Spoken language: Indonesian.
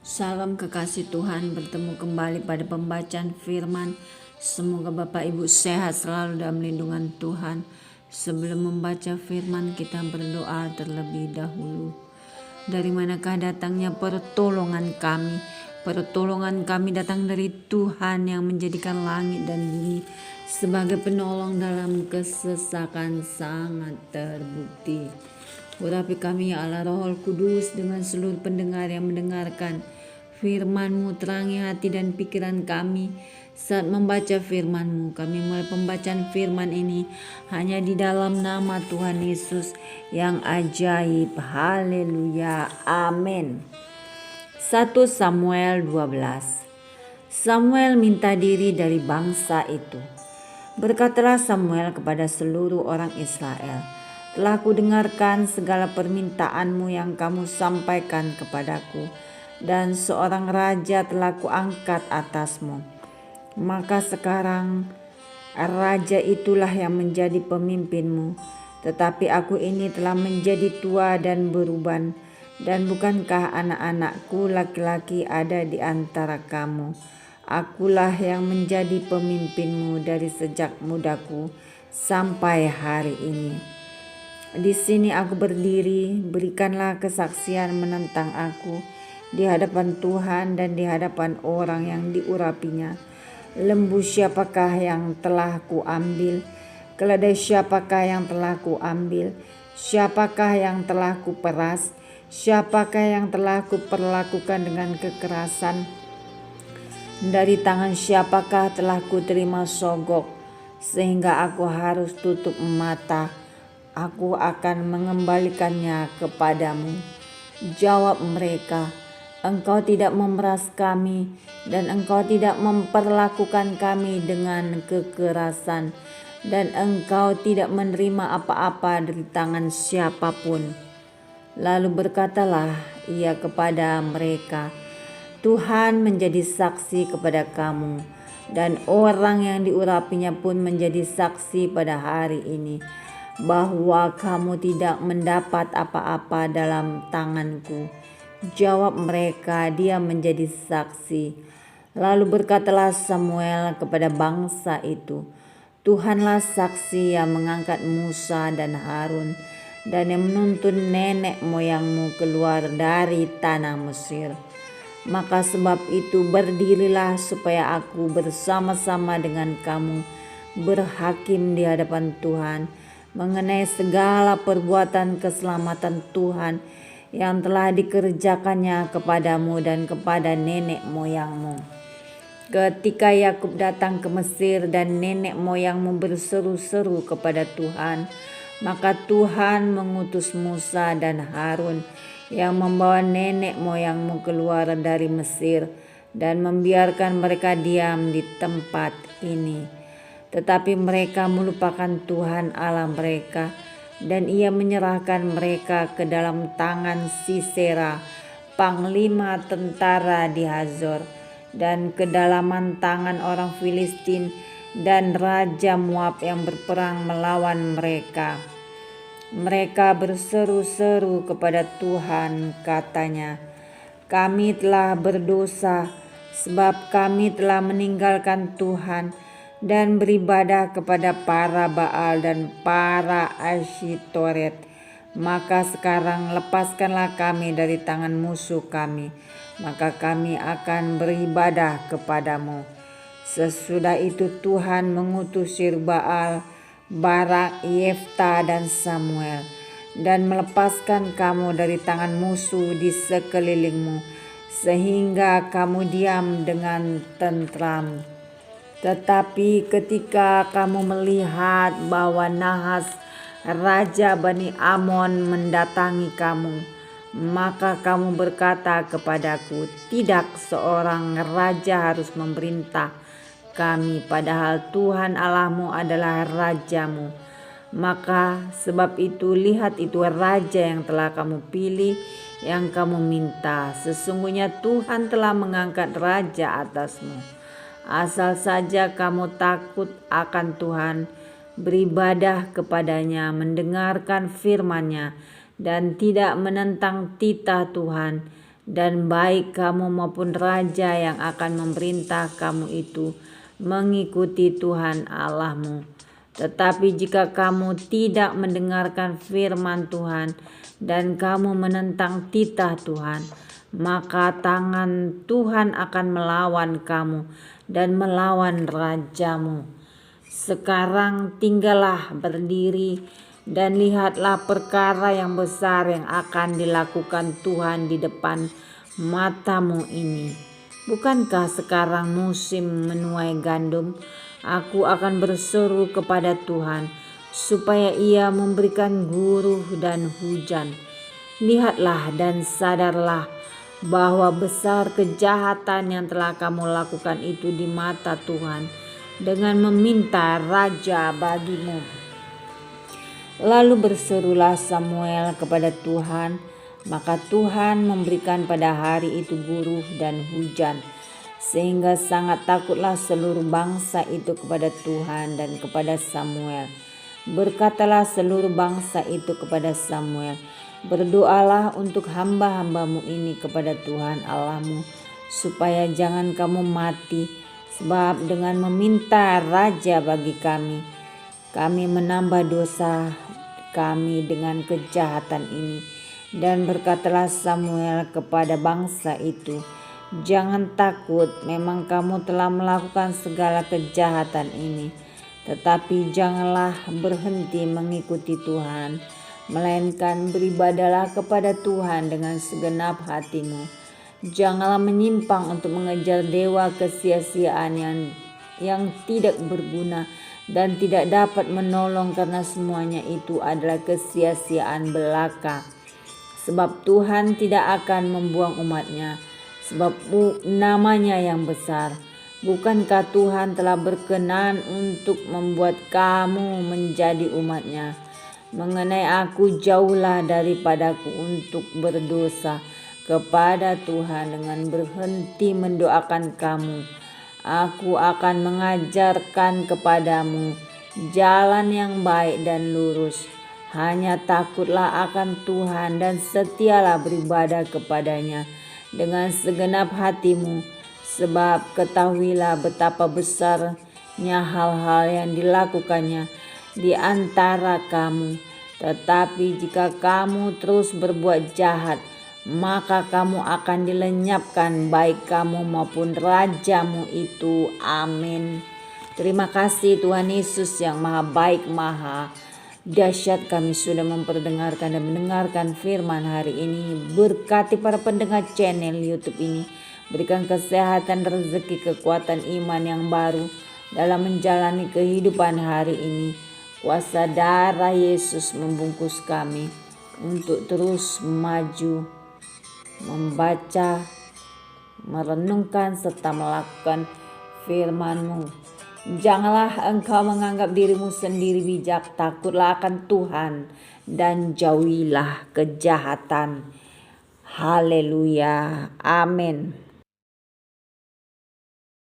Salam kekasih Tuhan, bertemu kembali pada pembacaan firman. Semoga Bapak Ibu sehat selalu dalam lindungan Tuhan. Sebelum membaca firman, kita berdoa terlebih dahulu. Dari manakah datangnya pertolongan kami? Pertolongan kami datang dari Tuhan yang menjadikan langit dan bumi. Sebagai penolong dalam kesesakan sangat terbukti. Urapi kami ya Allah Roh Kudus dengan seluruh pendengar yang mendengarkan firman-Mu, terangi hati dan pikiran kami saat membaca firman-Mu. Kami mulai pembacaan firman ini hanya di dalam nama Tuhan Yesus yang ajaib. Haleluya. Amin. 1 Samuel 12. Samuel minta diri dari bangsa itu. Berkatalah Samuel kepada seluruh orang Israel, telah kudengarkan segala permintaanmu yang kamu sampaikan kepadaku, dan seorang raja telah kuangkat atasmu. Maka sekarang raja itulah yang menjadi pemimpinmu. Tetapi aku ini telah menjadi tua dan beruban, dan bukankah anak-anakku laki-laki ada di antara kamu? Akulah yang menjadi pemimpinmu dari sejak mudaku sampai hari ini. Di sini aku berdiri, berikanlah kesaksian menentang aku di hadapan Tuhan dan di hadapan orang yang diurapinya. Lembu siapakah yang telah kuambil? Keledai siapakah yang telah kuambil? Siapakah yang telah kuperas? Siapakah yang telah kuperlakukan dengan kekerasan? Dari tangan siapakah telah kuterima sogok sehingga aku harus tutup mata? Aku akan mengembalikannya kepadamu. Jawab mereka, engkau tidak memeras kami dan engkau tidak memperlakukan kami dengan kekerasan, dan engkau tidak menerima apa-apa dari tangan siapapun. Lalu berkatalah ia kepada mereka, Tuhan menjadi saksi kepada kamu, dan orang yang diurapinya pun menjadi saksi pada hari ini, bahwa kamu tidak mendapat apa-apa dalam tanganku. Jawab mereka, dia menjadi saksi. Lalu berkatalah Samuel kepada bangsa itu, Tuhanlah saksi yang mengangkat Musa dan Harun, dan yang menuntun nenek moyangmu keluar dari tanah Mesir. Maka sebab itu berdirilah supaya aku bersama-sama dengan kamu berhakim di hadapan Tuhan mengenai segala perbuatan keselamatan Tuhan yang telah dikerjakannya kepadamu dan kepada nenek moyangmu. Ketika Yakub datang ke Mesir dan nenek moyangmu berseru-seru kepada Tuhan, maka Tuhan mengutus Musa dan Harun yang membawa nenek moyangmu keluar dari Mesir dan membiarkan mereka diam di tempat ini. Tetapi mereka melupakan Tuhan Allah mereka, dan ia menyerahkan mereka ke dalam tangan Sisera, panglima tentara di Hazor, dan ke dalaman tangan orang Filistin dan Raja Moab yang berperang melawan mereka. Mereka berseru-seru kepada Tuhan, katanya, kami telah berdosa sebab kami telah meninggalkan Tuhan dan beribadah kepada para Baal dan para Asyitoret. Maka sekarang lepaskanlah kami dari tangan musuh kami, maka kami akan beribadah kepadamu. Sesudah itu Tuhan mengutus Sirbaal, Barak, Yefta dan Samuel, dan melepaskan kamu dari tangan musuh di sekelilingmu, sehingga kamu diam dengan tentram. Tetapi ketika kamu melihat bahwa Nahas, Raja Bani Amon mendatangi kamu, maka kamu berkata kepadaku, tidak seorang raja harus memerintah kami, padahal Tuhan Allahmu adalah rajamu. Maka sebab itu lihat, itu raja yang telah kamu pilih, yang kamu minta. Sesungguhnya Tuhan telah mengangkat raja atasmu. Asal saja kamu takut akan Tuhan, beribadah kepadanya, mendengarkan firman-Nya, dan tidak menentang titah Tuhan, dan baik kamu maupun raja yang akan memerintah kamu itu mengikuti Tuhan Allahmu. Tetapi jika kamu tidak mendengarkan firman Tuhan dan kamu menentang titah Tuhan, maka tangan Tuhan akan melawan kamu dan melawan rajamu. Sekarang tinggallah berdiri dan lihatlah perkara yang besar yang akan dilakukan Tuhan di depan matamu ini. Bukankah sekarang musim menuai gandum? Aku akan berseru kepada Tuhan supaya Ia memberikan guruh dan hujan. Lihatlah dan sadarlah bahwa besar kejahatan yang telah kamu lakukan itu di mata Tuhan dengan meminta raja bagimu. Lalu berserulah Samuel kepada Tuhan, maka Tuhan memberikan pada hari itu guruh dan hujan, sehingga sangat takutlah seluruh bangsa itu kepada Tuhan dan kepada Samuel. Berkatalah seluruh bangsa itu kepada Samuel, berdoalah untuk hamba-hambamu ini kepada Tuhan Allahmu, supaya jangan kamu mati, sebab dengan meminta raja bagi kami menambah dosa kami dengan kejahatan ini. Dan berkatalah Samuel kepada bangsa itu, jangan takut, memang kamu telah melakukan segala kejahatan ini, tetapi janganlah berhenti mengikuti Tuhan, melainkan beribadalah kepada Tuhan dengan segenap hatimu. Janganlah menyimpang untuk mengejar dewa kesia-siaan yang tidak berguna dan tidak dapat menolong, karena semuanya itu adalah kesia-siaan belaka. Sebab Tuhan tidak akan membuang umatnya, sebab namanya yang besar. Bukankah Tuhan telah berkenan untuk membuat kamu menjadi umatnya? Mengenai aku, jauhlah daripadaku untuk berdosa kepada Tuhan dengan berhenti mendoakan kamu. Aku akan mengajarkan kepadamu jalan yang baik dan lurus. Hanya takutlah akan Tuhan dan setialah beribadah kepadanya dengan segenap hatimu, sebab ketahuilah betapa besarnya hal-hal yang dilakukannya di antara kamu. Tetapi jika kamu terus berbuat jahat, maka kamu akan dilenyapkan, baik kamu maupun rajamu itu. Amin. Terima kasih Tuhan Yesus yang maha baik, maha dahsyat. Kami sudah memperdengarkan dan mendengarkan firman hari ini. Berkati para pendengar channel YouTube ini, berikan kesehatan, rezeki, kekuatan iman yang baru dalam menjalani kehidupan hari ini. Kuasa darah Yesus membungkus kami untuk terus maju, membaca, merenungkan serta melakukan firman-Mu. Janganlah engkau menganggap dirimu sendiri bijak, takutlah akan Tuhan dan jauhilah kejahatan. Haleluya. Amin.